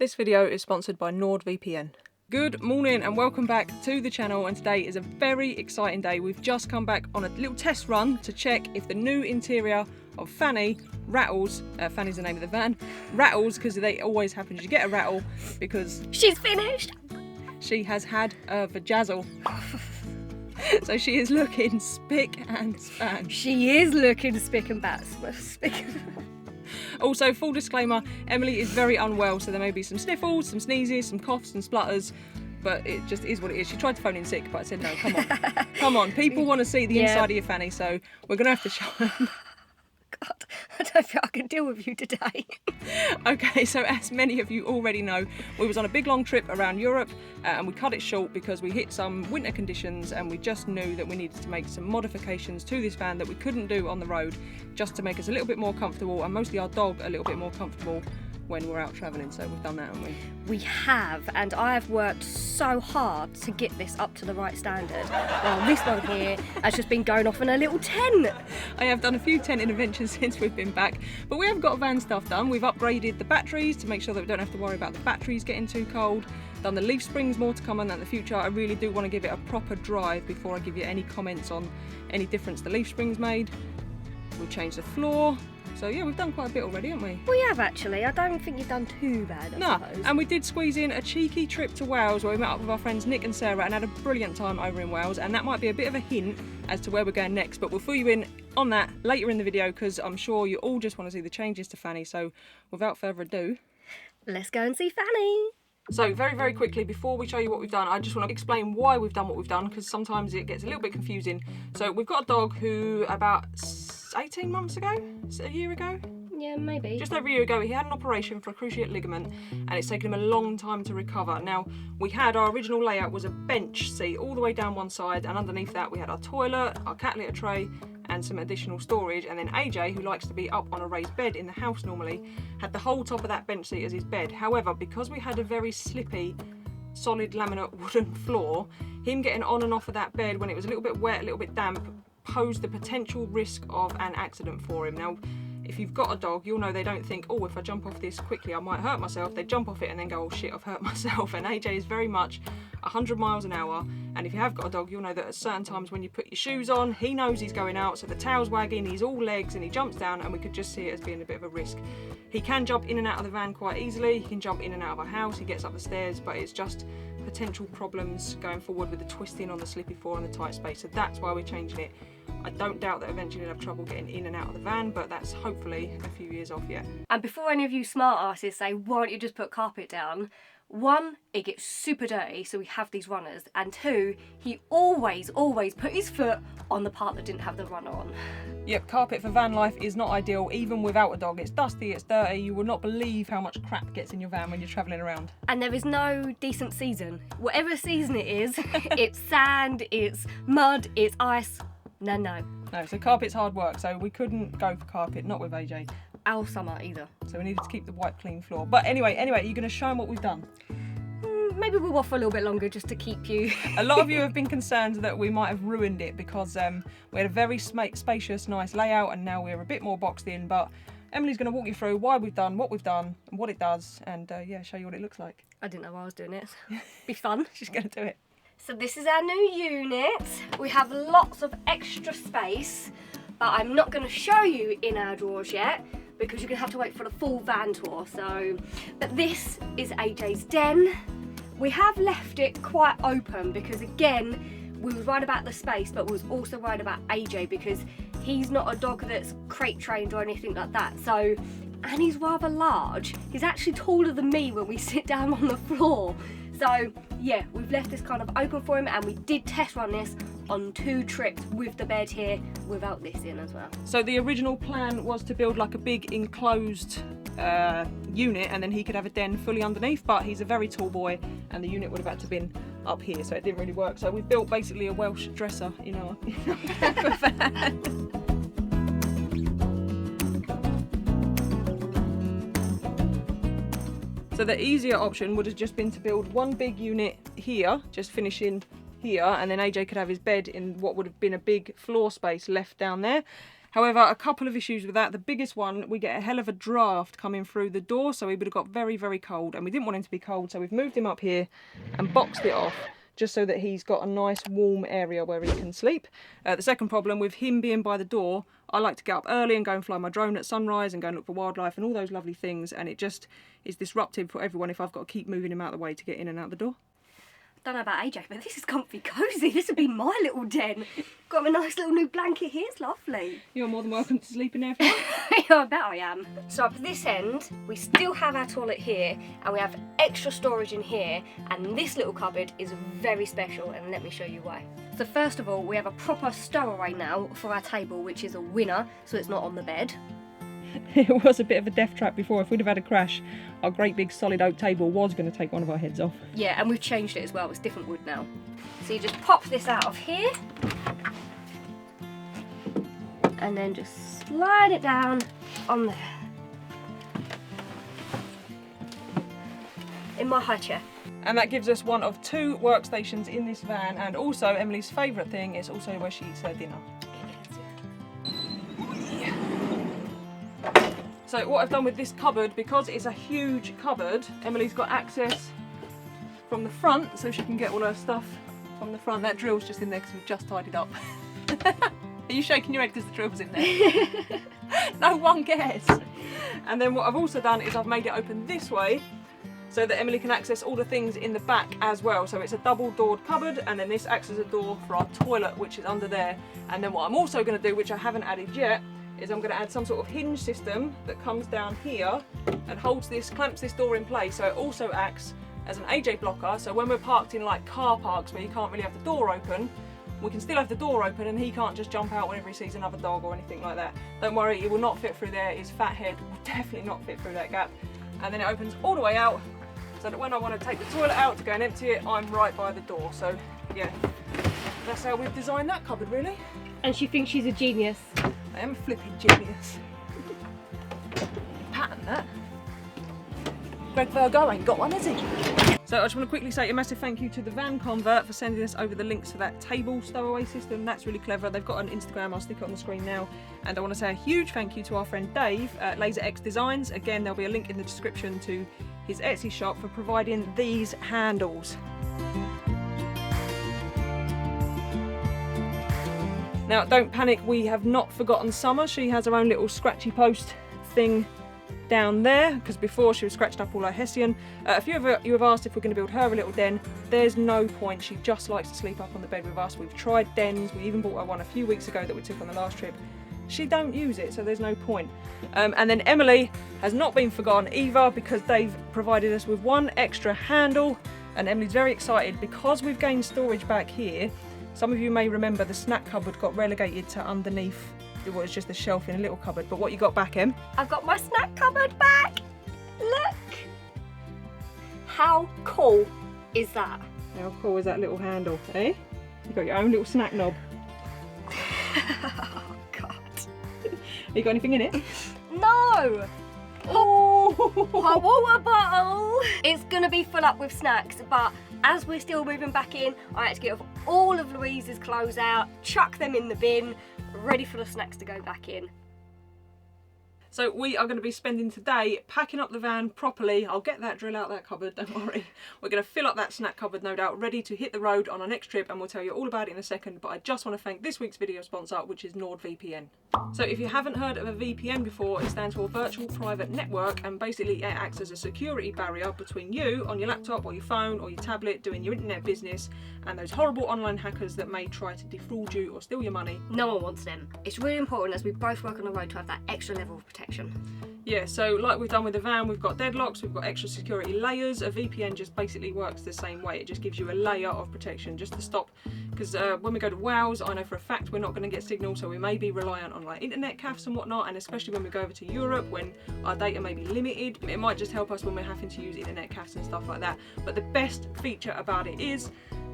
This video is sponsored by Nord VPN. Good morning and welcome back to the channel, and today is a very exciting day. We've just come back on a little test run to check if the new interior of Fanny rattles. Fanny's the name of the van. Rattles because they always happen. You get a rattle because she's finished. She has had a vajazzle. So she is looking spick and span. She is looking spick and span. Also, full disclaimer, Emily is very unwell, so there may be some sniffles, some sneezes, some coughs and splutters, but it just is what it is. She tried to phone in sick, but I said, no, come on. Come on, people want to see the inside of your fanny, so we're going to have to show them. God, I don't think I can deal with you today. Okay, so as many of you already know, we was on a big long trip around Europe and we cut it short because we hit some winter conditions and we just knew that we needed to make some modifications to this van that we couldn't do on the road, just to make us a little bit more comfortable and mostly our dog a little bit more comfortable when we're out travelling. So we've done that, haven't we? We have, and I have worked so hard to get this up to the right standard. Well, this one here has just been going off in a little tent. I have done a few tent interventions since we've been back, but we have got van stuff done. We've upgraded the batteries to make sure that we don't have to worry about the batteries getting too cold. Done the leaf springs, more to come on that in the future. I really do want to give it a proper drive before I give you any comments on any difference the leaf springs made. We've changed the floor. So yeah, we've done quite a bit already, haven't we? We have actually. I don't think you've done too bad, I suppose. And we did squeeze in a cheeky trip to Wales where we met up with our friends Nick and Sarah and had a brilliant time over in Wales, and that might be a bit of a hint as to where we're going next, but we'll fill you in on that later in the video because I'm sure you all just want to see the changes to Fanny. So without further ado, let's go and see Fanny. So very, very quickly, before we show you what we've done, I just want to explain why we've done what we've done, because sometimes it gets a little bit confusing. So we've got a dog who about 18 months ago, a year ago? Yeah, maybe. Just over a year ago, he had an operation for a cruciate ligament and it's taken him a long time to recover. Now, our original layout was a bench seat all the way down one side, and underneath that we had our toilet, our cat litter tray, and some additional storage. And then AJ, who likes to be up on a raised bed in the house normally, had the whole top of that bench seat as his bed. However, because we had a very slippy, solid laminate wooden floor, him getting on and off of that bed when it was a little bit wet, a little bit damp, posed the potential risk of an accident for him. Now, if you've got a dog, you'll know they don't think, oh, if I jump off this quickly, I might hurt myself. They jump off it and then go, oh shit, I've hurt myself. And AJ is very much 100 miles an hour. And if you have got a dog, you'll know that at certain times when you put your shoes on, he knows he's going out, so the tail's wagging, he's all legs, and he jumps down, and we could just see it as being a bit of a risk. He can jump in and out of the van quite easily. He can jump in and out of a house. He gets up the stairs, but it's just potential problems going forward with the twisting on the slippy floor and the tight space. So that's why we're changing it. I don't doubt that eventually he'll have trouble getting in and out of the van, but that's hopefully a few years off yet. And before any of you smart asses say, why don't you just put carpet down? One, it gets super dirty, so we have these runners. And two, he always put his foot on the part that didn't have the runner on. Yep, carpet for van life is not ideal, even without a dog. It's dusty, it's dirty. You will not believe how much crap gets in your van when you're travelling around. And there is no decent season. Whatever season it is, it's sand, it's mud, it's ice. No, so carpet's hard work, so we couldn't go for carpet, not with AJ. Our summer either. So we needed to keep the white clean floor. But anyway, you're going to show them what we've done. Maybe we'll waffle a little bit longer just to keep you. A lot of you have been concerned that we might have ruined it because we had a very spacious, nice layout, and now we're a bit more boxed in. But Emily's going to walk you through why we've done what we've done and what it does, and show you what it looks like. I didn't know I was doing it. Be fun. She's going to do it. So this is our new unit. We have lots of extra space, but I'm not going to show you in our drawers yet because you're going to have to wait for the full van tour. But this is AJ's den. We have left it quite open because, again, we was worried about the space, but we was also worried about AJ because he's not a dog that's crate trained or anything like that. And he's rather large. He's actually taller than me when we sit down on the floor. So yeah, we've left this kind of open for him, and we did test run this on 2 trips with the bed here without this in as well. So the original plan was to build like a big enclosed unit, and then he could have a den fully underneath, but he's a very tall boy and the unit would have had to been up here, so it didn't really work. So we built basically a Welsh dresser, in our van. So the easier option would have just been to build one big unit here, just finishing here, and then AJ could have his bed in what would have been a big floor space left down there. However, a couple of issues with that. The biggest one, we get a hell of a draft coming through the door, so he would have got very, very cold, and we didn't want him to be cold, so we've moved him up here and boxed it off, just so that he's got a nice warm area where he can sleep. The second problem, with him being by the door, I like to get up early and go and fly my drone at sunrise and go and look for wildlife and all those lovely things, and it just is disruptive for everyone if I've got to keep moving him out of the way to get in and out the door. Don't know about AJ, but this is comfy cosy. This would be my little den. Got a nice little new blanket here, it's lovely. You're more than welcome to sleep in there if you want. Yeah, I bet I am. So up this end, we still have our toilet here, and we have extra storage in here, and this little cupboard is very special, and let me show you why. So first of all, we have a proper stowaway now for our table, which is a winner, so it's not on the bed. It was a bit of a death trap before. If we'd have had a crash, our great big solid oak table was going to take one of our heads off. Yeah, and we've changed it as well. It's different wood now. So you just pop this out of here, and then just slide it down on there. In my high chair. And that gives us one of 2 workstations in this van, and also Emily's favourite thing is also where she eats her dinner. So what I've done with this cupboard, because it's a huge cupboard, Emily's got access from the front, so she can get all her stuff from the front. That drill's just in there because we've just tidied up. Are you shaking your head because the drill's in there? No one cares. And then what I've also done is I've made it open this way, so that Emily can access all the things in the back as well. So it's a double-doored cupboard, and then this acts as a door for our toilet, which is under there. And then what I'm also going to do, which I haven't added yet, is I'm going to add some sort of hinge system that comes down here and holds this, clamps this door in place, so it also acts as an AJ blocker. So when we're parked in like car parks where you can't really have the door open, we can still have the door open and he can't just jump out whenever he sees another dog or anything like that. Don't worry, he will not fit through there. His fat head will definitely not fit through that gap. And then it opens all the way out, so that when I want to take the toilet out to go and empty it, I'm right by the door. So yeah, that's how we've designed that cupboard, really. And she thinks she's a genius. I am a flipping genius. Pattern that. Greg Virgo ain't got one, has he? So I just want to quickly say a massive thank you to the Van Convert for sending us over the links to that table stowaway system. That's really clever. They've got an Instagram, I'll stick it on the screen now. And I want to say a huge thank you to our friend Dave at LaserXdesigns. Again, there'll be a link in the description to his Etsy shop for providing these handles. Now, don't panic, we have not forgotten Summer. She has her own little scratchy post thing down there, because before she was scratching up all her Hessian. A few of you have asked if we're going to build her a little den. There's no point, she just likes to sleep up on the bed with us. We've tried dens, we even bought her one a few weeks ago that we took on the last trip. She don't use it, so there's no point. And then Emily has not been forgotten either, because they've provided us with one extra handle, and Emily's very excited because we've gained storage back here. Some of you may remember the snack cupboard got relegated to underneath. It was just a shelf in a little cupboard. But what you got back, Em? I've got my snack cupboard back. Look. How cool is that? How cool is that little handle, eh? You've got your own little snack knob. Oh, God. You got anything in it? No. Oh! A water bottle. It's going to be full up with snacks, but as we're still moving back in, I had to get all of Louise's clothes out, chuck them in the bin, ready for the snacks to go back in. So we are going to be spending today packing up the van properly. I'll get that drill out that cupboard, don't worry. We're going to fill up that snack cupboard, no doubt, ready to hit the road on our next trip, and we'll tell you all about it in a second. But I just want to thank this week's video sponsor, which is Nord VPN. So if you haven't heard of a VPN before, it stands for Virtual Private Network, and basically it acts as a security barrier between you on your laptop or your phone or your tablet doing your internet business and those horrible online hackers that may try to defraud you or steal your money. No one wants them. It's really important as we both work on the road to have that extra level of protection. Yeah, so like we've done with the van, we've got deadlocks, we've got extra security layers. A VPN just basically works the same way. It just gives you a layer of protection just to stop, because when we go to WOWs, I know for a fact we're not going to get signal, so we may be reliant on like internet cafes and whatnot, and especially when we go over to Europe when our data may be limited, it might just help us when we're having to use internet cafes and stuff like that. But the best feature about it is,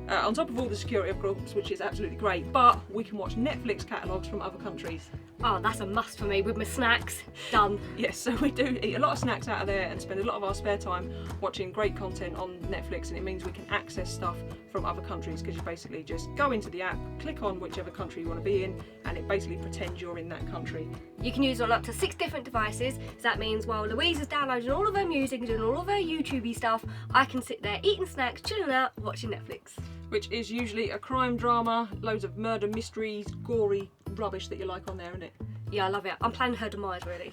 on top of all the security of course, which is absolutely great, but we can watch Netflix catalogues from other countries. Oh, that's a must for me with my snacks. Done. Yes, so we do eat a lot of snacks out of there and spend a lot of our spare time watching great content on Netflix, and it means we can access stuff from other countries because you basically just go into the app, click on whichever country you want to be in, and it basically pretends you're in that country. You can use it on up to 6 different devices, so that means while Louise is downloading all of her music and doing all of her YouTubey stuff, I can sit there eating snacks, chilling out, watching Netflix. Which is usually a crime drama, loads of murder mysteries, gory rubbish that you like on there, isn't it? Yeah, I love it. I'm planning her demise, really.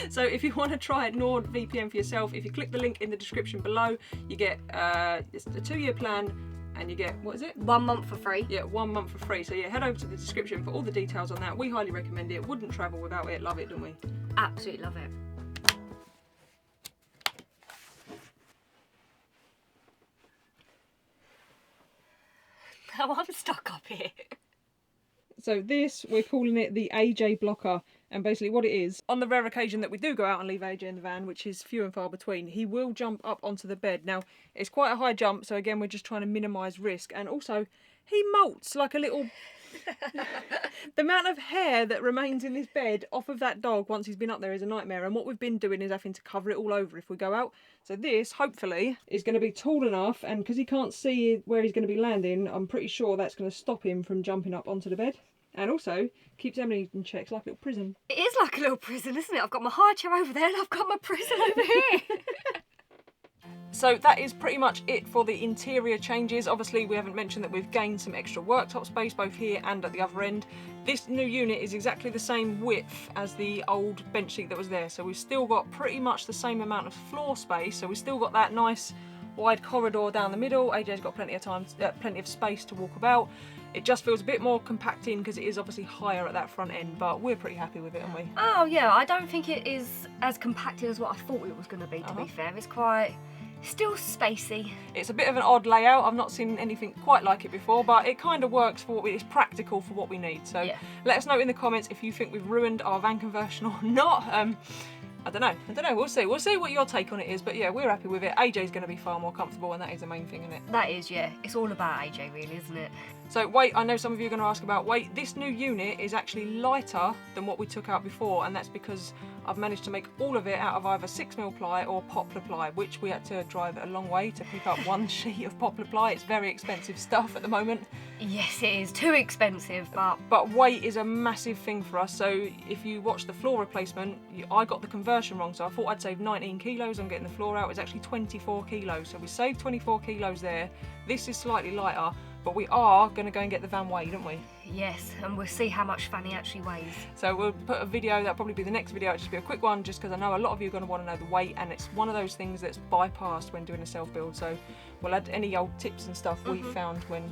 So if you want to try Nord VPN for yourself, if you click the link in the description below, you get it's a 2-year plan, and you get, what is it? 1 month for free. Yeah, 1 month for free. So yeah, head over to the description for all the details on that. We highly recommend it. Wouldn't travel without it. Love it, don't we? Absolutely love it. Now I'm stuck up here. So this, we're calling it the AJ blocker, and basically what it is, on the rare occasion that we do go out and leave AJ in the van, which is few and far between, he will jump up onto the bed. Now, it's quite a high jump, so again, we're just trying to minimise risk, and also, he molts like a little... The amount of hair that remains in this bed off of that dog once he's been up there is a nightmare, and what we've been doing is having to cover it all over if we go out. So this, hopefully, is going to be tall enough, and because he can't see where he's going to be landing, I'm pretty sure that's going to stop him from jumping up onto the bed. And also, keeps Emily in check, like a little prison. It is like a little prison, isn't it? I've got my high chair over there and I've got my prison over here. So that is pretty much it for the interior changes. Obviously, we haven't mentioned that we've gained some extra worktop space both here and at the other end. This new unit is exactly the same width as the old bench seat that was there. So we've still got pretty much the same amount of floor space. So we've still got that nice wide corridor down the middle. AJ's got plenty of space to walk about. It just feels a bit more compact in because it is obviously higher at that front end, but we're pretty happy with it, aren't we? Oh yeah, I don't think it is as compacted as what I thought it was going to be, to be fair. It's quite... still spacey. It's a bit of an odd layout. I've not seen anything quite like it before, but it kind of works for what it's practical for what we need. So yeah. Let us know in the comments if you think we've ruined our van conversion or not. I don't know. We'll see what your take on it is, but yeah, we're happy with it. AJ's going to be far more comfortable, and that is the main thing, isn't it? That is, yeah. It's all about AJ, really, isn't it? So weight, I know some of you are going to ask about weight. This new unit is actually lighter than what we took out before, and that's because I've managed to make all of it out of either 6mm ply or poplar ply, which we had to drive a long way to pick up 1 sheet of poplar ply. It's very expensive stuff at the moment. Yes, it is. Too expensive, but... But weight is a massive thing for us, so if you watch the floor replacement, I got the conversion wrong, so I thought I'd save 19 kilos on getting the floor out. It's actually 24 kilos, so we saved 24 kilos there. This is slightly lighter, but we are going to go and get the van weighed, aren't we? Yes, and we'll see how much Fanny actually weighs. So we'll put a video, that'll probably be the next video, it'll just be a quick one, just because I know a lot of you are going to want to know the weight, and it's one of those things that's bypassed when doing a self-build, so we'll add any old tips and stuff we found when,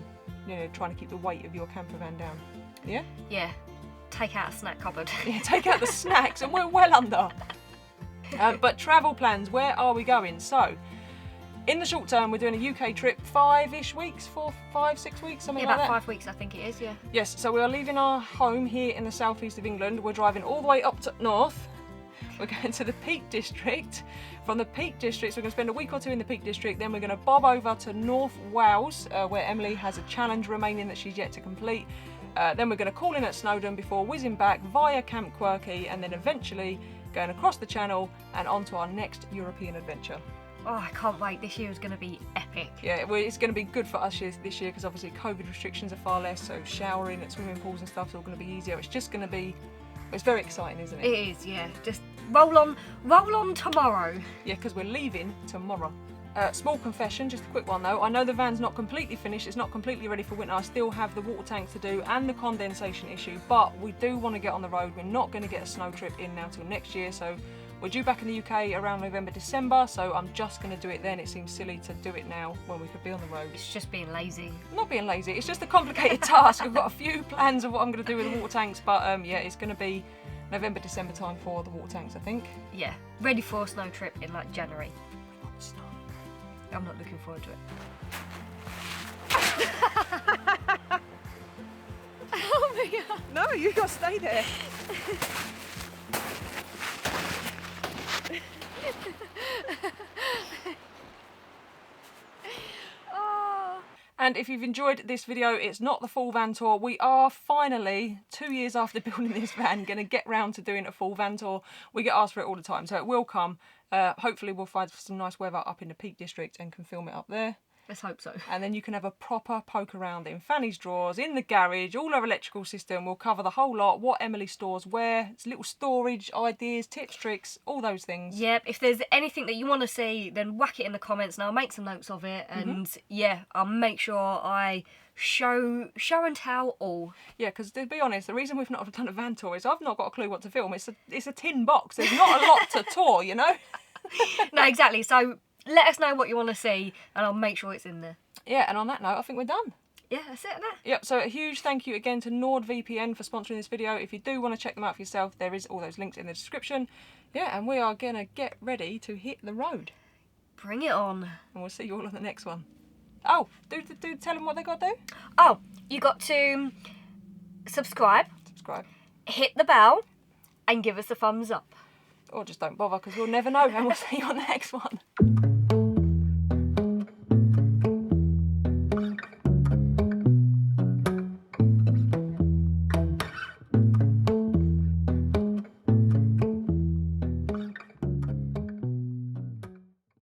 you know, trying to keep the weight of your camper van down. Yeah? Yeah. Take out a snack cupboard. Yeah, take out the snacks, and we're well under. But travel plans, where are we going? So, in the short term, we're doing a UK trip, 5-ish weeks, 4, 5, 6 weeks, something like that. About 5 weeks, I think it is, yeah. Yes, so we are leaving our home here in the southeast of England. We're driving all the way up to north. We're going to the Peak District. From the Peak District, so we're going to spend a week or 2 in the Peak District. Then we're going to bob over to North Wales, where Emily has a challenge remaining that she's yet to complete. Then we're going to call in at Snowdon before whizzing back via Camp Quirky, and then eventually going across the channel and onto our next European adventure. Oh, I can't wait. This year is going to be epic. Yeah, it's going to be good for us this year because obviously COVID restrictions are far less, so showering at swimming pools and stuff is all going to be easier. It's just going to be, it's very exciting, isn't it? It is, yeah. Just roll on tomorrow. Yeah, because we're leaving tomorrow. Small confession, just a quick one though. I know the van's not completely finished, it's not completely ready for winter. I still have the water tanks to do and the condensation issue, but we do want to get on the road. We're not going to get a snow trip in now till next year, so we're due back in the UK around November, December, so I'm just going to do it then. It seems silly to do it now when we could be on the road. It's just being lazy. Not being lazy, it's just a complicated task. I've got a few plans of what I'm going to do with the water tanks, but yeah, it's going to be November, December time for the water tanks, I think. Yeah, ready for a snow trip in like January. We want snow. I'm not looking forward to it. Oh my God. No, you got to stay there. And if you've enjoyed this video, it's not the full van tour. We are finally, 2 years after building this van, going to get round to doing a full van tour. We get asked for it all the time, so it will come. Hopefully we'll find some nice weather up in the Peak District and can film it up there. Let's hope so. And then you can have a proper poke around in Fanny's drawers, in the garage, all our electrical system. We'll cover the whole lot, what Emily stores where, it's little storage ideas, tips, tricks, all those things. Yep, if there's anything that you want to see, then whack it in the comments and I'll make some notes of it. And yeah, I'll make sure I show and tell all. Yeah, because to be honest, the reason we've not done a van tour is I've not got a clue what to film. It's a tin box. There's not a lot to tour, you know? No, exactly. So let us know what you want to see and I'll make sure it's in there. Yeah, and on that note, I think we're done. Yeah, that's it. Yep, so a huge thank you again to Nord VPN for sponsoring this video. If you do want to check them out for yourself, there is all those links in the description. Yeah, and we are going to get ready to hit the road. Bring it on. And we'll see you all on the next one. Oh, do tell them what they got to do. Oh, you got to subscribe, hit the bell, and give us a thumbs up. Or just don't bother, because we'll never know, and we'll see you on the next one.